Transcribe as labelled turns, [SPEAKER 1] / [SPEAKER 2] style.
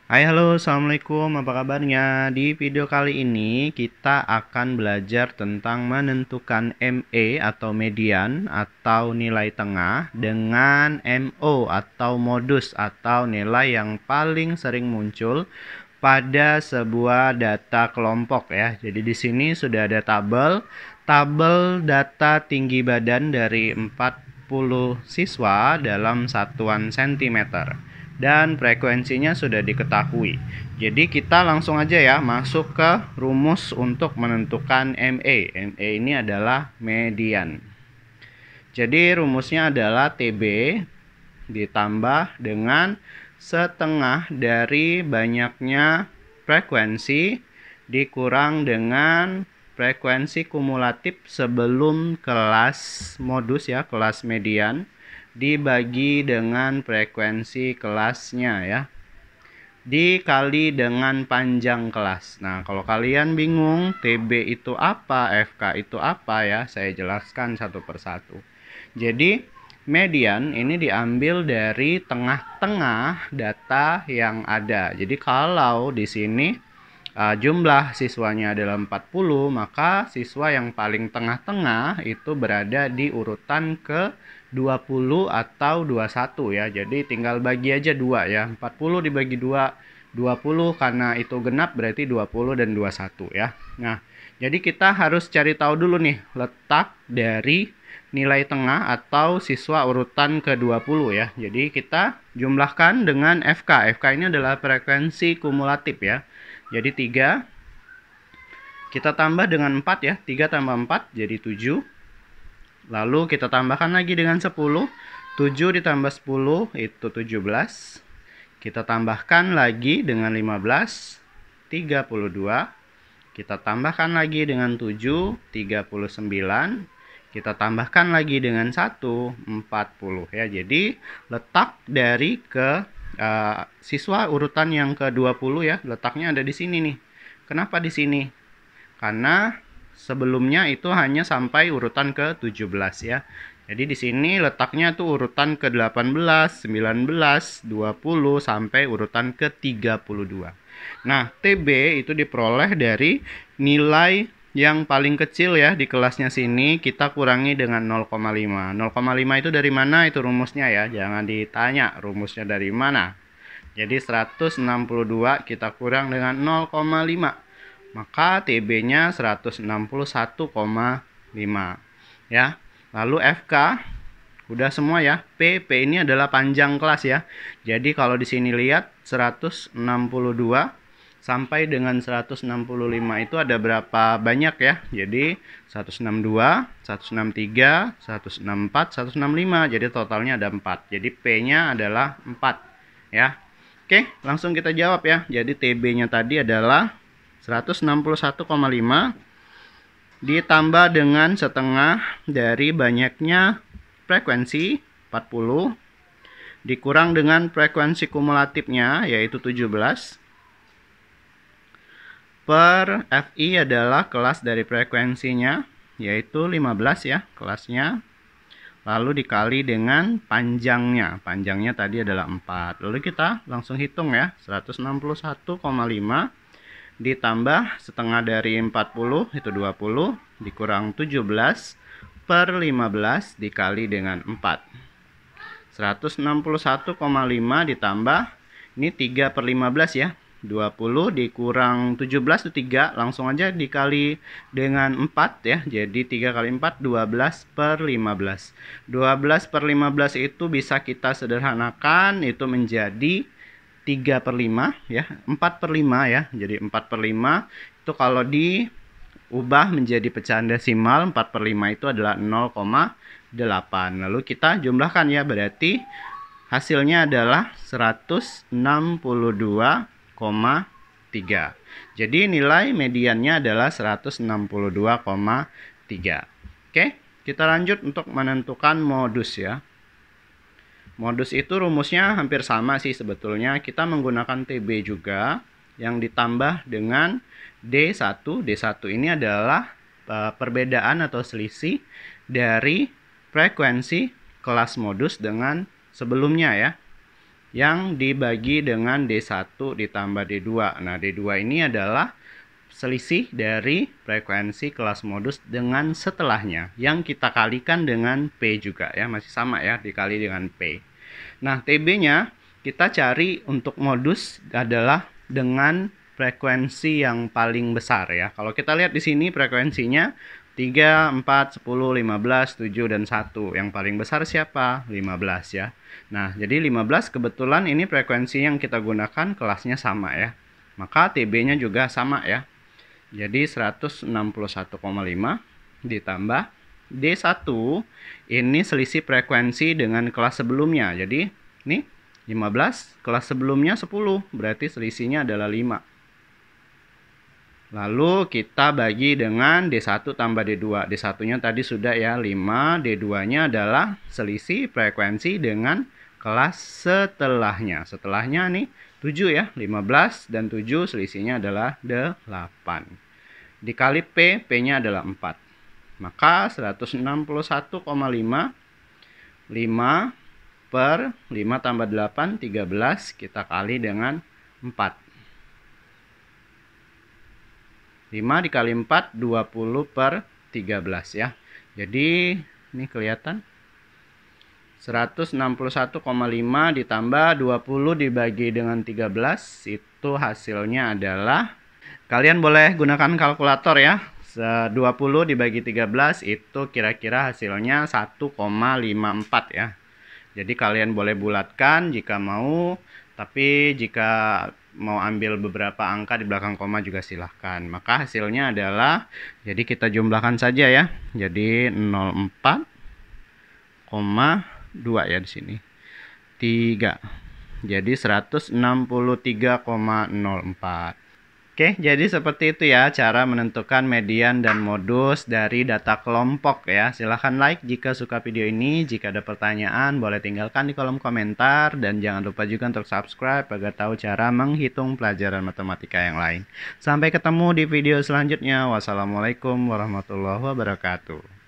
[SPEAKER 1] Hai halo, assalamualaikum, apa kabarnya? Di video kali ini kita akan belajar tentang menentukan ME atau median atau nilai tengah dengan MO atau modus atau nilai yang paling sering muncul pada sebuah data kelompok ya. Jadi di sini sudah ada tabel data tinggi badan dari 40 siswa dalam satuan sentimeter. Dan frekuensinya sudah diketahui. Jadi kita langsung aja ya masuk ke rumus untuk menentukan ME. ME ini adalah median. Jadi rumusnya adalah TB ditambah dengan setengah dari banyaknya frekuensi dikurang dengan frekuensi kumulatif sebelum kelas modus ya, kelas median, dibagi dengan frekuensi kelasnya ya, dikali dengan panjang kelas. Nah, kalau kalian bingung TB itu apa, FK itu apa ya, saya jelaskan satu persatu. Jadi, median ini diambil dari tengah-tengah data yang ada. Jadi, kalau di sini jumlah siswanya adalah 40, maka siswa yang paling tengah-tengah itu berada di urutan ke 20 atau 21 ya. Jadi tinggal bagi aja 2 ya. 40 dibagi 2, 20 karena itu genap berarti 20 dan 21 ya. Nah, jadi kita harus cari tahu dulu nih letak dari nilai tengah atau siswa urutan ke-20 ya. Jadi kita jumlahkan dengan FK. FK ini adalah frekuensi kumulatif ya. Jadi 3 kita tambah dengan 4 ya. 3 tambah 4 jadi 7. Lalu kita tambahkan lagi dengan 10. 7 ditambah 10 itu 17. Kita tambahkan lagi dengan 15. 32. Kita tambahkan lagi dengan 7. 39. Kita tambahkan lagi dengan 1. 40 ya. Jadi letak dari siswa urutan yang ke-20 ya, letaknya ada di sini nih. Kenapa di sini? Karena sebelumnya itu hanya sampai urutan ke-17 ya. Jadi di sini letaknya tuh urutan ke-18, 19, 20 sampai urutan ke-32. Nah, TB itu diperoleh dari nilai yang paling kecil ya di kelasnya sini kita kurangi dengan 0,5. 0,5 itu dari mana? Itu rumusnya ya. Jangan ditanya rumusnya dari mana. Jadi 162 kita kurang dengan 0,5. Maka TB-nya 161,5 ya. Lalu FK udah semua ya. P ini adalah panjang kelas ya. Jadi kalau di sini lihat 162 sampai dengan 165 itu ada berapa banyak ya? Jadi 162, 163, 164, 165. Jadi totalnya ada 4. Jadi P-nya adalah 4 ya. Oke, langsung kita jawab ya. Jadi TB-nya tadi adalah 161,5 ditambah dengan setengah dari banyaknya frekuensi 40 dikurang dengan frekuensi kumulatifnya yaitu 17 per FI adalah kelas dari frekuensinya yaitu 15 ya kelasnya, lalu dikali dengan panjangnya. Panjangnya tadi adalah 4. Lalu kita langsung hitung ya. 161,5 ditambah setengah dari 40 itu 20 dikurang 17 per 15 dikali dengan 4. 161,5 ditambah ini 3 per 15 ya. 20 dikurang 17 itu 3, langsung aja dikali dengan 4 ya. Jadi 3 kali 4 12 per 15. 12 per 15 itu bisa kita sederhanakan itu menjadi 3 per 5 ya, 4 per 5 ya. Jadi 4 per 5 itu kalau diubah menjadi pecahan desimal 4 per 5 itu adalah 0,8. Lalu kita jumlahkan ya, berarti hasilnya adalah 162,3. Jadi nilai mediannya adalah 162,3. Oke, kita lanjut untuk menentukan modus ya. Modus itu rumusnya hampir sama sih sebetulnya. Kita menggunakan TB juga yang ditambah dengan D1. D1 ini adalah perbedaan atau selisih dari frekuensi kelas modus dengan sebelumnya ya. yang dibagi dengan D1 ditambah D2. Nah, D2 ini adalah selisih dari frekuensi kelas modus dengan setelahnya yang kita kalikan dengan P juga ya, masih sama ya, dikali dengan P. Nah, TB-nya kita cari untuk modus adalah dengan frekuensi yang paling besar ya. Kalau kita lihat di sini frekuensinya 3, 4, 10, 15, 7, dan 1. Yang paling besar siapa? 15 ya. Nah, jadi 15 kebetulan ini frekuensi yang kita gunakan kelasnya sama ya. Maka TB-nya juga sama ya. Jadi 161,5 ditambah D1 ini selisih frekuensi dengan kelas sebelumnya. Jadi ini 15, kelas sebelumnya 10, berarti selisihnya adalah 5. Lalu kita bagi dengan D1 tambah D2. D1-nya tadi sudah ya 5, D2-nya adalah selisih frekuensi dengan kelas setelahnya. Setelahnya nih 7 ya, 15 dan 7 selisihnya adalah 8. Dikali P, P-nya adalah 4. Maka 161,5, 5 per 5 tambah 8, 13, kita kali dengan 4. 5 dikali 4, 20 per 13 ya. Jadi ini kelihatan 161,5 ditambah 20 dibagi dengan 13, itu hasilnya adalah, kalian boleh gunakan kalkulator ya. 20 dibagi 13 itu kira-kira hasilnya 1,54 ya. Jadi kalian boleh bulatkan jika mau, tapi jika mau ambil beberapa angka di belakang koma juga silahkan. Maka hasilnya adalah, jadi kita jumlahkan saja ya. Jadi 04,2 ya di sini. 3. Jadi 163,04. Oke, jadi seperti itu ya cara menentukan median dan modus dari data kelompok ya. Silahkan like jika suka video ini. Jika ada pertanyaan boleh tinggalkan di kolom komentar. Dan jangan lupa juga untuk subscribe agar tahu cara menghitung pelajaran matematika yang lain. Sampai ketemu di video selanjutnya. Wassalamualaikum warahmatullahi wabarakatuh.